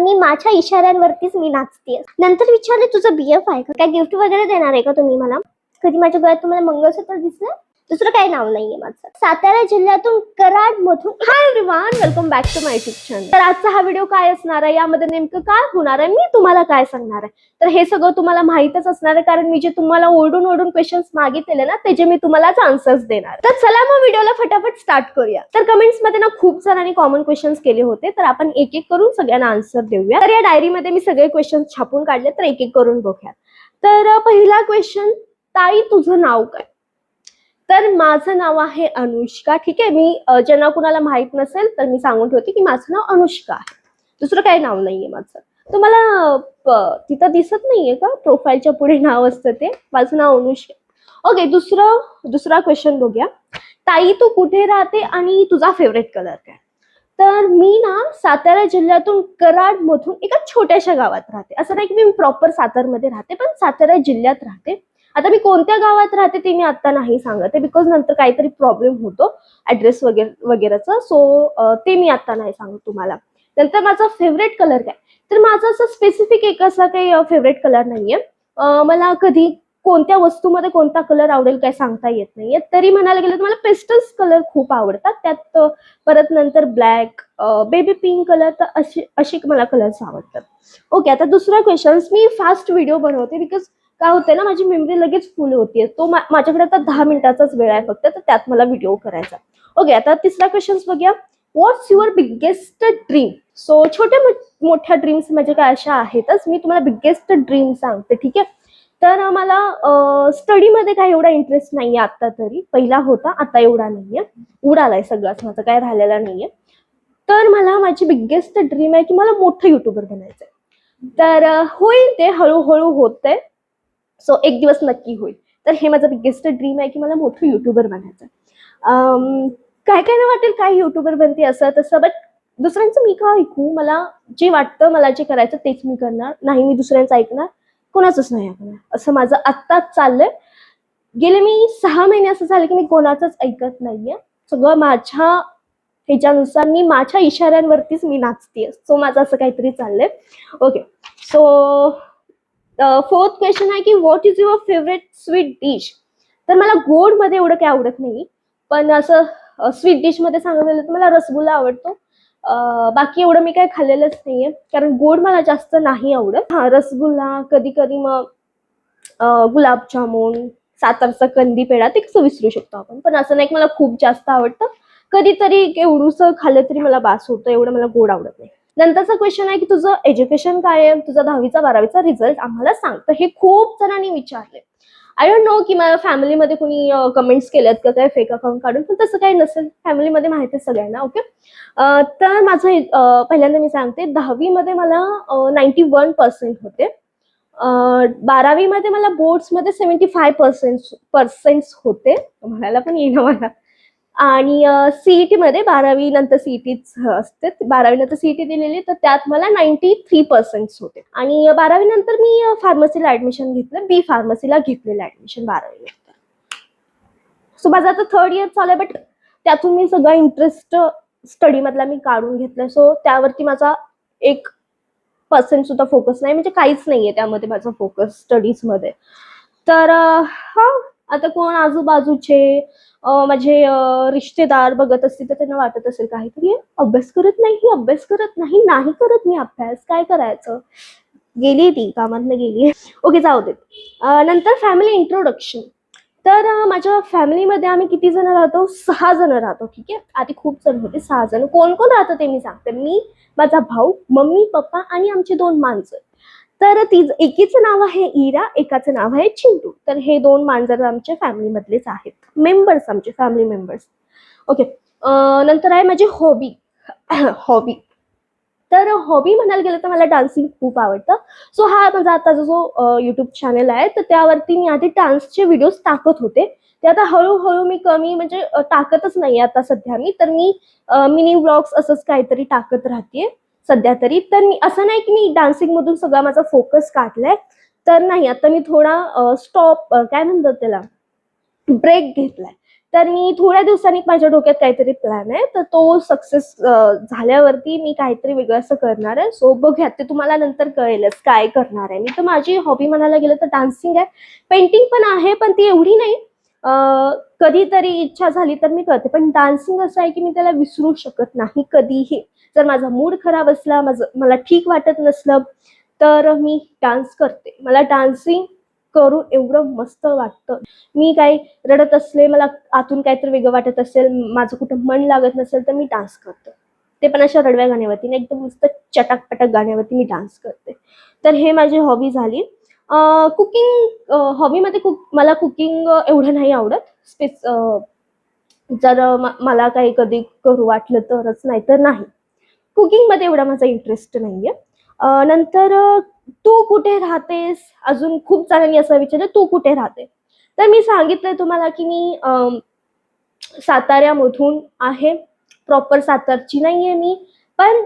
मी माझ्या इशाऱ्यांवरतीच मी नाचते. नंतर विचारले तुझं BF आहे का, काय गिफ्ट वगैरे देणार आहे का तुम्ही मला? कधी माझ्या गळ्यात तुम्हाला मंगळसूत्र दिसलं? दुसरं काही नाव नाहीये माझं. सातारा जिल्ह्यातून कराड मधून. Hi everyone, welcome back to my YouTube channel. तर आजचा हा व्हिडिओ काय असणार आहे, यामध्ये नेमकं काय होणार आहे, मी तुम्हाला काय सांगणार आहे, तर हे सगळं तुम्हाला माहितच असणार आहे, कारण मी जे तुम्हाला ओरडून क्वेश्चन्स मागितलेले ना, त्याचे मी तुम्हाला आन्सर्स देणार. तर चला मग व्हिडिओला फटाफट स्टार्ट करूया. तर कमेंट्स मध्ये ना खूप जणांनी कॉमन क्वेश्चन्स केले होते, तर आपण एक एक करून सगळ्यांना आन्सर देऊया. तर या डायरीमध्ये मी सगळे क्वेश्चन्स छापून काढले, तर एक एक करून बघूया. तर पहिला क्वेश्चन, ताई तुझं नाव काय? तर माझं नाव आहे अनुष्का. ठीक आहे, मी ज्यांना कुणाला माहित नसेल तर मी सांगून ठेवते की माझं नाव अनुष्का आहे, दुसरं काही नाव नाहीये माझं. तुम्हाला तिथं दिसत नाहीये का प्रोफाईलच्या पुढे नाव असतं ते? माझं नाव अनुष्का. ओके, दुसरा क्वेश्चन बघूया. ताई तू कुठे राहते आणि तुझा फेवरेट कलर काय? तर मी ना सातारा जिल्ह्यातून कराड मधून एका छोट्याशा गावात राहते. असं नाही की मी प्रॉपर सातारमध्ये राहते, पण सातारा जिल्ह्यात राहते. आता मी कोणत्या गावात राहते ते मी आता नाही सांगते, बिकॉज नंतर काहीतरी प्रॉब्लेम होतो ऍड्रेस वगैरेचा. सो ते मी आता नाही सांगत तुम्हाला. नंतर माझा फेवरेट कलर काय? तर माझा असं स्पेसिफिक एक असा काही फेवरेट कलर नाहीये. मला कधी कोणत्या वस्तूमध्ये कोणता कलर आवडेल काय सांगता येत नाहीये. तरी म्हणायला गेलं तर मला पेस्टल्स कलर खूप आवडतात. त्यात परत नंतर ब्लॅक, बेबी पिंक कलर, तर अशी मला कलर्स आवडतात. ओके, आता दुसरा क्वेश्चन. मी फास्ट व्हिडिओ बनवते बिकॉज काय होते ना, माझी मेमरी लगेच फुल होतीये. तो माझ्याकडे आता 10 मिनिटाचाच वेळ आहे फक्त, तर त्यात मला व्हिडिओ करायचा. ओके, आता तिसरा क्वेश्चन बघूया. व्हॉट्स युअर बिगेस्ट ड्रीम? सो छोट्या मोठ्या ड्रीम्स म्हणजे काय अशा आहेतच. मी तुम्हाला बिगेस्ट ड्रीम सांगते, ठीक आहे. तर मला स्टडीमध्ये काही एवढा इंटरेस्ट नाहीये आता तरी. पहिला होता, आता एवढा नाहीये. उडालाय सगळंच, माझं काय राहिलेलं नाहीये. तर मला माझी बिगेस्ट ड्रीम आहे की मला मोठं युट्यूबर बनायचंय. तर होईल ते, हळूहळू होतंय. सो एक दिवस नक्की होईल. तर हे माझं बिगेस्ट ड्रीम आहे की मला मोठं युट्यूबर बनायचं. काय काय ना वाटेल काय युट्यूबर बनते असं तसं, बट दुसऱ्यांचं मी का ऐकू? मला जे वाटतं, मला जे करायचं तेच मी करणार. नाही मी दुसऱ्यांचं ऐकणार, कोणाचंच नाही ऐकणार. असं माझं आत्ताच चाललंय. गेले मी 6 महिने असं झालं की मी कोणाचंच ऐकत नाहीये. सगळं माझ्या ह्याच्यानुसार, मी माझ्या इशाऱ्यांवरतीच मी नाचतेय. सो माझं असं काहीतरी चाललंय. ओके, सो फोर्थ क्वेश्चन आहे की what is your favourite sweet dish? तर मला गोड मध्ये एवढं काही आवडत नाही, पण असं स्वीट डिश मध्ये सांगायला गेलं तर मला रसगुल्ला आवडतो. बाकी एवढं मी काही खाल्लेलंच नाहीये, कारण गोड मला जास्त नाही आवडत. हा, रसगुल्ला, कधी कधी मग गुलाबजामुन, सातारचा कंदी पेढा, ते कसं विसरू शकतो आपण. पण असं नाही की मला खूप जास्त आवडतं. कधीतरी एवढूसं खाल्लं तरी मला बास होतं, एवढं मला गोड आवडत नाही. नंतरचा क्वेश्चन आहे की तुझं एज्युकेशन काय आहे? तुझा 10वी 12वीचा रिझल्ट आम्हाला सांग. तर हे खूप जणांनी विचारले. आय डोंट नो की माझ्या फॅमिलीमध्ये कोणी कमेंट्स केल्यात का काय फेक अकाउंट काढून, पण तसं काही नसेल. फॅमिलीमध्ये माहिती आहे सगळ्यांना. ओके, तर माझं पहिल्यांदा मी सांगते, 10वी मध्ये मला 91% होते. 12वी मध्ये मला बोर्ड्समध्ये 75% होते, म्हणायला पण येईना मला. आणि सीईटी मध्ये 12वी नंतर सीईटीच असते. 12वी नंतर सीईटी दिलेली, तर त्यात मला 93% होते. आणि 12वी नंतर मी फार्मसीला ऍडमिशन घेतलं. बी फार्मसीला घेतलेलं ऍडमिशन 12वी नंतर. सो माझं आता 3rd इयर चालू आहे, बट त्यातून मी सगळा इंटरेस्ट स्टडी मधला मी काढून घेतला. सो त्यावरती माझा 1% सुद्धा फोकस नाही, म्हणजे काहीच नाहीये त्यामध्ये माझा फोकस स्टडीज मध्ये. तर हा, आता कोण आजूबाजूचे माझे रिश्तेदार बघत असतील तर त्यांना वाटत असेल काहीतरी अभ्यास करत नाही, नाही करत मी अभ्यास, काय करायचं, गेली ती कामातनं गेली. ओके, जाऊ देत. नंतर फॅमिली इंट्रोडक्शन. तर माझ्या फॅमिलीमध्ये आम्ही किती जण राहतो? 6 जण राहतो. ठीक आहे, आधी खूप जण होते, 6 जण. कोण कोण राहतं ते मी सांगते. मी, माझा भाऊ, मम्मी पप्पा आणि आमची 2 मांजर. तर एकीचं नाव आहे इरा, एकाचं नाव आहे चिंटू. तर हे 2 मांजर आमच्या फॅमिली मधलेच आहेत, मेंबर्स, आमचे फॅमिली मेंबर्स. ओके, नंतर आहे माझी हॉबी. हॉबी तर हॉबी म्हणायला गेलं तर मला डान्सिंग खूप आवडतं. सो हा माझा आता जो युट्यूब चॅनल आहे, तर त्यावरती मी आधी डान्सचे व्हिडिओज टाकत होते. ते आता हळूहळू मी कमी, म्हणजे टाकतच नाही आता सध्या मी. तर मी मिनी व्लॉग्स असंच काहीतरी टाकत राहते सध्या तरी. तर मी असं नाही की मी डान्सिंग मधून सगळा माझा फोकस काढलाय, तर नाही. आता मी थोडा स्टॉप, काय म्हणतात त्याला, ब्रेक घेतलाय. तर मी थोड्या दिवसांनी माझ्या डोक्यात काहीतरी प्लॅन आहे, तर तो सक्सेस झाल्यावरती मी काहीतरी वेगळं असं करणार आहे. सो बघूयात, ते तुम्हाला नंतर कळेलच काय करणार आहे मी. तर माझी हॉबी म्हणायला गेलं तर डान्सिंग आहे, पेंटिंग पण आहे, पण ती एवढी नाही. कधीतरी इच्छा झाली तर मी करते, पण डान्सिंग असं आहे की मी त्याला विसरू शकत नाही कधीही. जर माझा मूड खराब असला, मला ठीक वाटत नसलं, तर मी डान्स करते. मला डान्सिंग करून एवढं मस्त वाटतं. मी काही रडत असले, मला आतून काहीतरी वेगळं वाटत असेल, माझं कुठं मन लागत नसेल, तर मी डान्स करते. ते पण अशा रडव्या गाण्यावरती नाही, एकदम मस्त चटाक-पटाक गाण्यावरती मी डान्स करते. तर हे माझी हॉबी झाली. कुकिंग हॉबीमध्ये मला कुकिंग एवढं नाही आवडत. जर मला काही कधी करू वाटलं तरच, नाही तर नाही. कुकिंगमध्ये एवढा माझा इंटरेस्ट नाहीये. नंतर तू कुठे राहतेस? अजून खूप जणांनी असं विचारलं, तू कुठे राहते? तर मी सांगितलंय तुम्हाला की मी साताऱ्यामधून आहे. प्रॉपर सातारची नाहीये मी, पण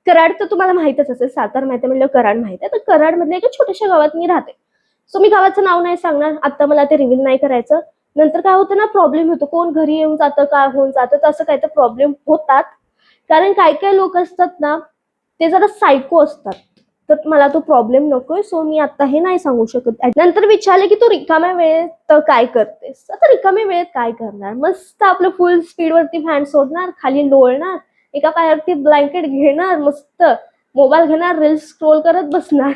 कराड तर तुम्हाला माहितच असेल. सातारा माहिती म्हणलं कराड माहिती आहे. तर कराडमधल्या एका छोट्याशा गावात मी राहते. सो मी गावाचं नाव नाही सांगणार आता, मला ते रिव्हील नाही करायचं. नंतर काय होतं ना, प्रॉब्लेम होतो. कोण घरी येऊन जातं, काय होऊन जातं, तर असं काही तर प्रॉब्लेम होतात. कारण काय काय लोक असतात ना, ते जरा सायको असतात. तर मला तो प्रॉब्लेम नकोय, सो मी आता हे नाही सांगू शकत. नंतर विचारले की तू रिकाम्या वेळेत काय करतेस? आता रिकाम्या वेळेत काय करणार? मस्त आपलं फुल स्पीडवरती फॅन सोडणार, खाली लोळणार, एका पायावरती ब्लँकेट घेणार, मस्त मोबाईल घेणार, रील्स स्क्रोल करत बसणार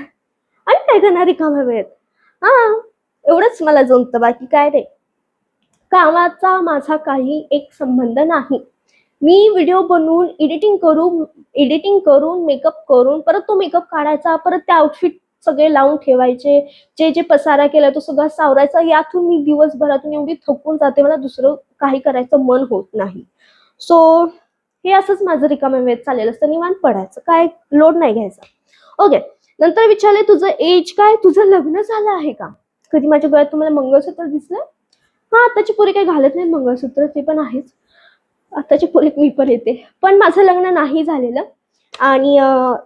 आणि काय करणार रिकाम्या वेळेत. हा, एवढंच मला जमतं, बाकी काय नाही. कामाचा माझा काही एक संबंध नाही. मी व्हिडिओ बनवून एडिटिंग करून मेकअप करून परत तो मेकअप काढायचा, परत ते आउटफिट सगळे लावून ठेवायचे, जे जे पसारा केला तो सगळा सावरायचा. यातून मी दिवसभरातून एवढी थकून जाते, मला दुसरं काही करायचं मन होत नाही. सो हे असंच माझं रिकाम्या वेळेत चाललेलं असतं. निवांत पडायचं, काय लोड नाही घ्यायचा. ओके. नंतर विचारले तुझं एज काय? तुझं लग्न झालं आहे का? कधी माझ्या गळ्यात तुम्हाला मंगळसूत्र दिसलं? हा, आताची पोरी काही घालत नाहीत मंगळसूत्र, ते पण आहेच. आताची पोरीत मी पण येते, पण माझं लग्न नाही झालेलं. आणि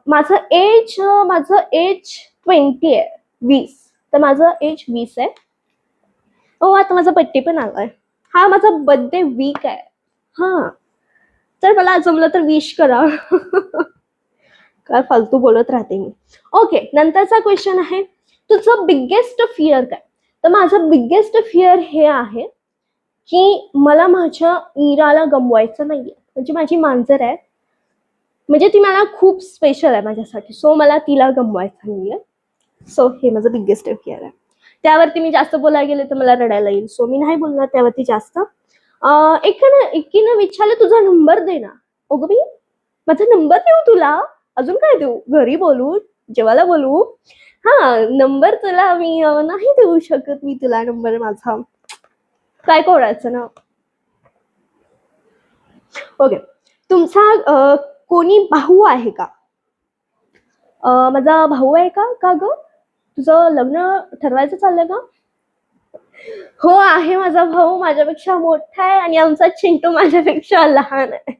माझं एज 20 आहे, 20. तर माझं एज 20 आहे. हो, आता माझा बड्डे पण आलाय. हा माझा बर्थडे वीक आहे. हा, तर मला जमलं तर विश करा. काय फालतू बोलत राहते मी. ओके, नंतरचा क्वेश्चन आहे, तुझं बिगेस्ट फिअर काय? तर माझं बिगेस्ट फिअर हे आहे की मला माझ्या मीराला गमवायचं नाहीये. म्हणजे माझी मांजर आहे, म्हणजे ती मला खूप स्पेशल आहे माझ्यासाठी. सो मला तिला गमवायचं नाहीये. सो हे माझं बिगेस्ट फिअर आहे. त्यावरती मी जास्त बोलायला गेले तर मला रडायला येईल, सो मी नाही बोलणार त्यावरती जास्त. एकीनं विचारलं तुझा नंबर दे ना. अगं बाई, माझा नंबर देऊ तुला? अजून काय देऊ? घरी बोलू, जेवायला बोलू? हा, नंबर तुला मी नाही देऊ शकत. मी तुला नंबर माझा काय कोणाचं ना. ओके. तुमचा कोणी भाऊ आहे का? माझा भाऊ आहे का? का ग, तुझं लग्न ठरवायचं चाललंय का? हो, आहे. माझा भाऊ माझ्यापेक्षा मोठा आहे आणि आमचा चिंटू माझ्यापेक्षा लहान आहे.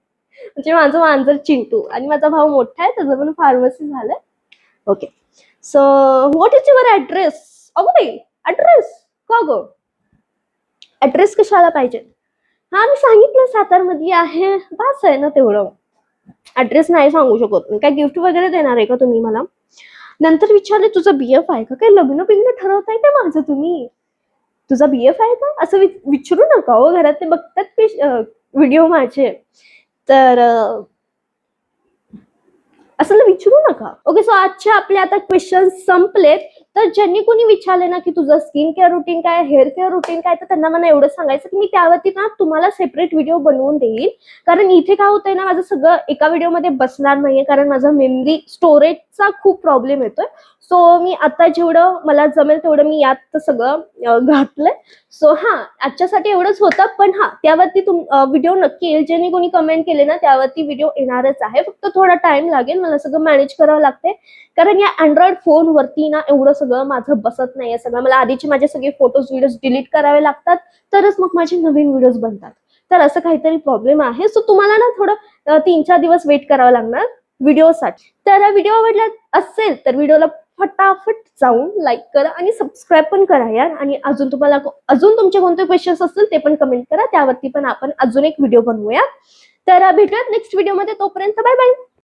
म्हणजे माझं मांजर चिंटू आणि माझा भाऊ मोठा आहे, त्याचं पण फार्मसी झालंय. Okay. So what is your address? अगो बाई, ऍड्रेस का ग? ऍड्रेस कशाला पाहिजे? हा, मी सांगितलं सातारमधली आहे, बास आहे ना तेवढं. ऍड्रेस नाही सांगू शकत मी. काय गिफ्ट वगैरे देणार आहे का तुम्ही मला? नंतर विचारले तुझं बीएफ आहे का? काय लग्न बिग्न ठरवताय का माझं तुम्ही? तुझा बीएफ आहे का? असं विचारू नका हो, घरात ते बघतात व्हिडिओ माझे. तर असं विचारू नका. ओके, सो आजचे आपले आता क्वेश्चन संपलेत. तर ज्यांनी कोणी विचारले ना की तुझं स्किन केअर रुटीन काय, हेअर केअर रुटीन काय, तर त्यांना मला एवढं सांगायचं की मी त्यावरती ना तुम्हाला सेपरेट व्हिडिओ बनवून देईल. कारण इथे काय होतंय ना, माझं सगळं एका व्हिडिओमध्ये बसणार नाहीये, कारण माझा मेमरी स्टोरेजचा खूप प्रॉब्लेम येतोय. सो मी आता जेवढं मला जमेल तेवढं मी यात सगळं घातलंय. सो हा, आजच्यासाठी एवढंच होतं. पण हा, त्यावरती व्हिडिओ नक्की येईल. ज्यांनी कोणी कमेंट केले ना त्यावरती व्हिडिओ येणारच आहे. फक्त थोडा टाइम लागेल, मला सगळं मॅनेज करावं लागते. कारण या अँड्रॉइड फोनवरती ना एवढं सगळं माझं बसत नाहीये. सगळं मला आधीचे माझे सगळे फोटोज व्हिडिओज डिलीट करावे लागतात, तरच मग माझे नवीन व्हिडिओज बनतात. तर असं काहीतरी प्रॉब्लेम आहे. सो तुम्हाला ना थोडं 3-4 दिवस वेट करावं लागणार व्हिडिओसाठी. तर व्हिडिओ आवडला असेल तर व्हिडिओला फटाफट जाऊन लाईक करा आणि सबस्क्राईब पण करा यार. आणि अजून तुमचे कोणते क्वेश्चन्स असतील ते पण कमेंट करा, त्यावरती पण आपण अजून एक व्हिडिओ बनवूया. तर भेटूयात नेक्स्ट व्हिडिओमध्ये, तोपर्यंत बाय बाय.